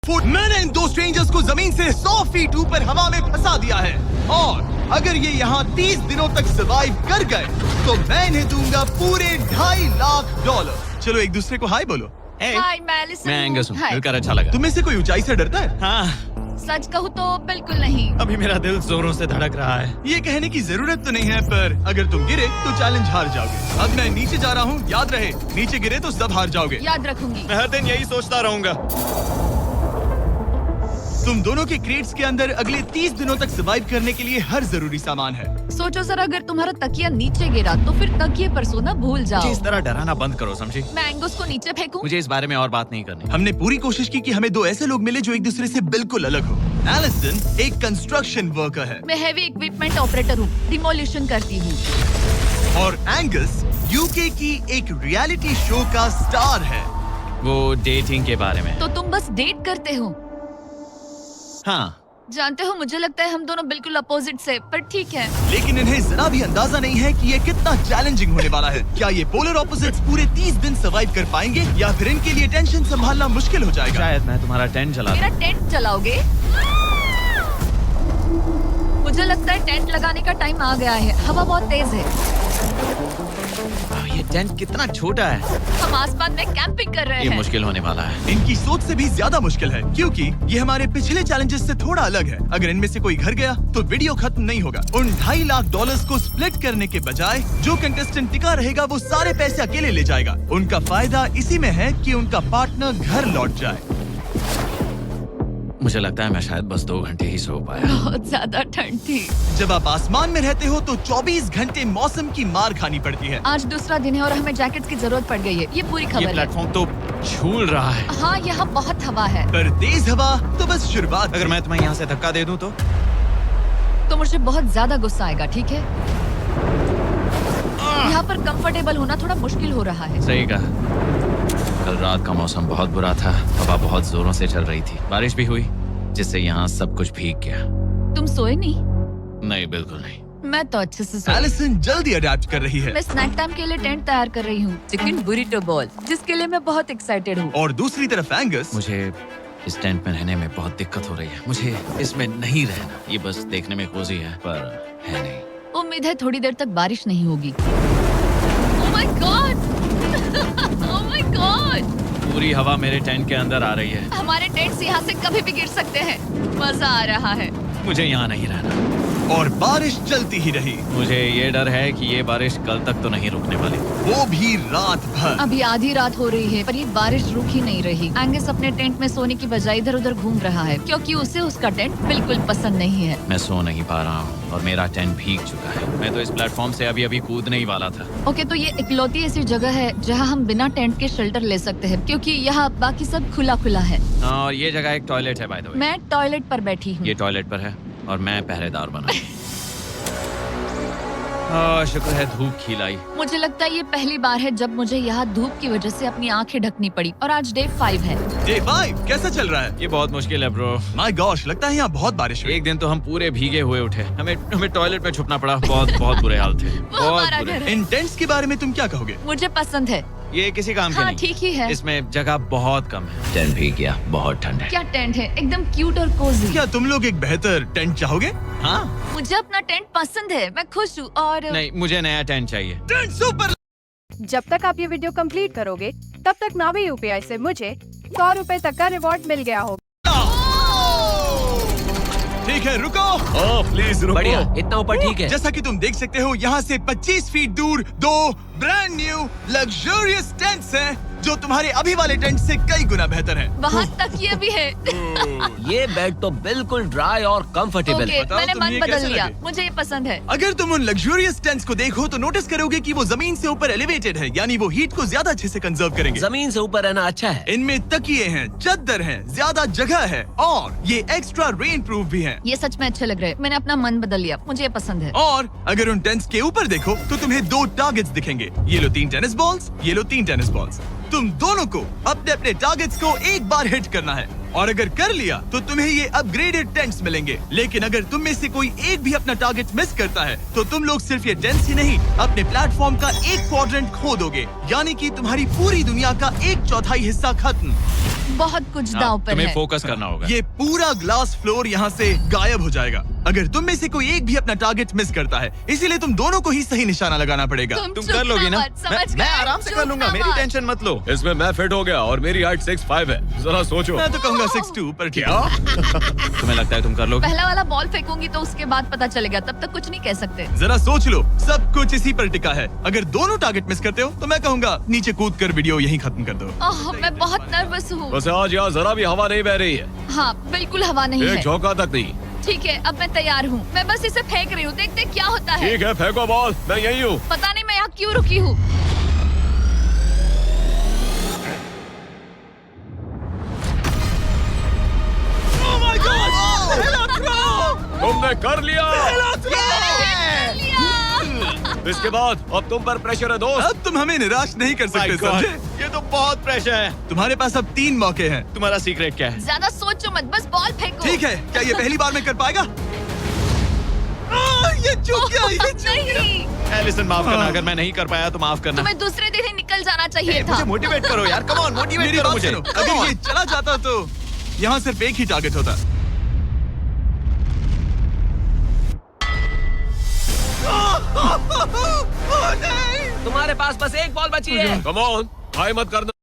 Foot. मैंने इन दो strangers को जमीन से 100 फीट ऊपर हवा में फंसा दिया है और अगर ये यहाँ 30 दिनों तक सर्वाइव कर गए तो मैं इन्हें दूंगा पूरे $2.5 चलो एक दूसरे को हाय बोलो। हाय मैं एलिसन मैं एंगस हूँ, हाय। मिलकर अच्छा लगा। तुम्हें से कोई ऊंचाई से डरता है? हाँ, सच कहूँ तो बिल्कुल नहीं। अभी मेरा दिल जोरों से धड़क रहा है। ये कहने की जरूरत तो नहीं है, पर अगर तुम गिरे तो चैलेंज हार जाओगे। अब मैं नीचे जा रहा हूँ, याद रहे नीचे गिरे तो सब हार जाओगे। याद रखूंगी। मैं हर दिन यही सोचता रहूंगा। तुम दोनों के क्रेट्स के अंदर अगले 30 दिनों तक सर्वाइव करने के लिए हर जरूरी सामान है। सोचो सर, अगर तुम्हारा तकिया नीचे गिरा तो फिर तकिए पर सोना भूल मुझे जाओ। इस तरह डराना बंद करो, समझी? मैं एंगस को नीचे फेंकूं? मुझे इस बारे में और बात नहीं करनी। हमने पूरी कोशिश की कि हमें दो ऐसे लोग मिले जो एक दूसरे से बिल्कुल अलग हो। एलिसन एक कंस्ट्रक्शन वर्कर है मैं हेवी इक्विपमेंट ऑपरेटर हूँ, डिमोलिशन करती हूँ। और एंगस यूके की एक रियलिटी शो का स्टार है। वो डेटिंग के बारे में। तो तुम बस डेट करते हो? हाँ, जानते हो, मुझे लगता है हम दोनों बिल्कुल अपोजिट से, पर ठीक है। लेकिन इन्हें जरा भी अंदाजा नहीं है कि ये कितना चैलेंजिंग होने वाला है। क्या ये पोलर ऑपोजिट्स पूरे 30 दिन सर्वाइव कर पाएंगे या फिर इनके लिए टेंशन संभालना मुश्किल हो जाएगा? शायद मैं तुम्हारा टेंट चला मेरा टेंट चलाओगे? मुझे लगता है टेंट लगाने का टाइम आ गया है। हवा बहुत तेज है। ये टेंट कितना छोटा है। हम आसमान में कैंपिंग कर रहे ये हैं। मुश्किल होने वाला है। इनकी सोच से भी ज्यादा मुश्किल है क्योंकि ये हमारे पिछले चैलेंजेस से थोड़ा अलग है। अगर इनमें से कोई घर गया तो वीडियो खत्म नहीं होगा। उन $2.5 को स्प्लिट करने के बजाय जो कंटेस्टेंट टिका रहेगा वो सारे पैसे अकेले ले जाएगा। उनका फायदा इसी में है कि उनका पार्टनर घर लौट जाए। मुझे लगता है मैं शायद बस 2 घंटे ही सो पाया। बहुत ज्यादा ठंड थी। जब आप आसमान में रहते हो तो 24 घंटे मौसम की मार खानी पड़ती है। आज दूसरा दिन है और हमें जैकेट्स की जरूरत पड़ गई है। ये पूरी ये खबर है। प्लेटफॉर्म तो झूल रहा है। हाँ, यहाँ बहुत हवा है। पर तेज हवा तो बस शुरुआत। अगर मैं तुम्हें यहाँ से धक्का दे दूं तो मुझे बहुत ज्यादा गुस्सा आएगा, ठीक है? यहाँ पर कंफर्टेबल होना थोड़ा मुश्किल हो रहा है। सही कहा। कल रात का मौसम बहुत बुरा था। हवा बहुत जोरों से चल रही थी। बारिश भी हुई जिससे यहाँ सब कुछ भीग गया। तुम सोए नहीं? नहीं, बिल्कुल नहीं। मैं तो अच्छे से सोई। एलिसन जल्दी अडेप्ट कर रही है मैं स्नैक टाइम के लिए टेंट तैयार कर रही हूँ, चिकन बुरिटो बॉल, जिसके लिए मैं बहुत एक्साइटेड हूँ। और दूसरी तरफ एंगस मुझे इस टेंट में रहने में बहुत दिक्कत हो रही है। मुझे इसमें नहीं रहना। ये बस देखने में कोजी है पर है नहीं। उम्मीद है थोड़ी देर तक बारिश नहीं होगी। Oh my God! Oh my God! पूरी हवा मेरे टेंट के अंदर आ रही है। हमारे टेंट्स यहाँ से कभी भी गिर सकते हैं। मजा आ रहा है। मुझे यहाँ नहीं रहना। और बारिश चलती ही रही, मुझे ये डर है कि ये बारिश कल तक तो नहीं रुकने वाली। वो भी रात भर। अभी आधी रात हो रही है पर ये बारिश रुक ही नहीं रही। एंगस अपने टेंट में सोने की बजाय इधर उधर घूम रहा है क्योंकि उसे उसका टेंट बिल्कुल पसंद नहीं है। मैं सो नहीं पा रहा हूँ और मेरा टेंट भीग चुका है। मैं तो इस प्लेटफॉर्म से अभी कूदने ही वाला था। ओके, तो ये इकलौती ऐसी जगह है जहाँ हम बिना टेंट के शेल्टर ले सकते हैं क्योंकि यहाँ बाकी सब खुला खुला है। और ये जगह एक टॉयलेट है बाय द वे। मैं टॉयलेट पर बैठी हूँ। ये टॉयलेट पर है और मैं पहरेदार बना। शुक्र है धूप खिलाई। मुझे लगता है ये पहली बार है जब मुझे यहाँ धूप की वजह से अपनी आंखें ढकनी पड़ी और आज डे 5 है। डे 5 कैसा चल रहा है? ये बहुत मुश्किल है ब्रो। माय गॉश, लगता है यहाँ बहुत बारिश हुई। एक दिन तो हम पूरे भीगे हुए उठे। हमें टॉयलेट में छुपना पड़ा। बहुत बुरे हाल थे। वो हमारा घर है। इन टेंट्स के बारे में तुम क्या कहोगे? मुझे पसंद है। ये किसी काम के हाँ, नहीं। ठीक ही है। इसमें जगह बहुत कम है। टेंट भीग गया, बहुत ठंड है। क्या टेंट है, एकदम क्यूट और कोजी। क्या तुम लोग एक बेहतर टेंट चाहोगे? हाँ? मुझे अपना टेंट पसंद है, मैं खुश हूँ। और नहीं, मुझे नया टेंट चाहिए। Tent super. जब तक आप ये वीडियो कंप्लीट करोगे तब तक नावी यूपीआई से मुझे 100 रुपए तक का रिवॉर्ड मिल गया होगा। ठीक है, रुको। ओह प्लीज रुको। बढ़िया, इतना ऊपर ठीक है। जैसा कि तुम देख सकते हो यहाँ से 25 फीट दूर 2 ब्रांड न्यू लग्जरियस टेंट्स हैं जो तुम्हारे अभी वाले टेंट से कई गुना बेहतर हैं। वहाँ तक ये भी है। ये बेड तो बिल्कुल ड्राई और कंफर्टेबल ओके, है। बताओ मैंने तुम्हें मन ये बदल कैसे लिया। लगे? मुझे ये पसंद है। अगर तुम उन लग्जरियस टेंट्स को देखो तो नोटिस करोगे कि वो जमीन से ऊपर एलिवेटेड है, यानी वो हीट को ज्यादा अच्छे से कंजर्व करेंगे। जमीन से ऊपर रहना अच्छा है। इनमें तकिए हैं, चद्दर हैं, ज्यादा जगह है और ये एक्स्ट्रा रेन प्रूफ भी हैं। ये सच में अच्छे लग रहे हैं। मैंने अपना मन बदल लिया, मुझे ये पसंद है। और अगर उन टेंट्स के ऊपर देखो तो तुम्हें 2 टारगेट्स दिखेंगे। ये लो 3 टेनिस बॉल्स, ये लो 3 टेनिस बॉल्स। तुम दोनों को अपने अपने टारगेट्स को एक बार हिट करना है। और अगर कर लिया तो तुम्हें ये अपग्रेडेड टेंट्स मिलेंगे। लेकिन अगर तुम में से कोई एक भी अपना टारगेट मिस करता है तो तुम लोग सिर्फ ये टेंट्स ही नहीं, अपने प्लेटफॉर्म का एक क्वाड्रेंट खो दोगे, यानी कि तुम्हारी पूरी दुनिया का 1/4 हिस्सा खत्म। बहुत कुछ दांव पर तुम्हें है। फोकस करना होगा। ये पूरा ग्लास फ्लोर यहाँ से गायब हो जाएगा अगर तुम में से कोई एक भी अपना टारगेट मिस करता है, इसीलिए तुम दोनों को ही सही निशाना लगाना पड़ेगा। तुम कर लोगी ना? मैं आराम से कर लूंगा, मेरी टेंशन मत लो। इसमें मैं फिट हो गया और मेरी हाइट 6'5" है। जरा सोचो। मैं तो कहूँगा 6'2", पर क्या? तुम्हें लगता है तुम कर लोगे? पहला वाला बॉल फेंकूंगी तो उसके बाद पता चलेगा, तब तक कुछ नहीं कह सकते। जरा सोच लो, सब कुछ इसी पर टिका है। अगर दोनों टारगेट मिस करते हो तो मैं कहूँगा नीचे कूद कर वीडियो यहीं खत्म कर दो। ओह, मैं बहुत नर्वस हूँ। बस आज यहाँ जरा भी हवा नहीं बह रही है, हाँ, बिल्कुल हवा नहीं एक है। झोंका तक नहीं। ठीक है, अब मैं तैयार हूँ। मैं बस इसे फेंक रही हूँ, देखते क्या होता है। ठीक है, फेंको बॉल, मैं यही हूँ। पता नहीं मैं यहाँ क्यों रुकी हूँ। तुमने कर लिया। इसके बाद अब तुम पर प्रेशर है दोस्त। अब तुम हमें निराश नहीं कर सकते, समझे? ये तो बहुत प्रेशर है। तुम्हारे पास अब 3 मौके हैं। तुम्हारा सीक्रेट क्या है? ज्यादा सोचो मत, बस बॉल फेंको। ठीक है, क्या ये पहली बार में कर पाएगा? ये चूक गया, ये चूक गया। नहीं, एलिसन माफ करना, अगर मैं नहीं कर पाया तो माफ करना। तुम्हें दूसरे दिन ही निकल जाना चाहिए था। मुझे मोटिवेट करो यार, कम ऑन, मोटिवेट मेरी करो बात मुझे। सुनो, अगर ये चला जाता तो यहाँ सिर्फ एक ही टारगेट होता। तुम्हारे पास बस एक बॉल बची है। कम ऑन, हाई मत करना।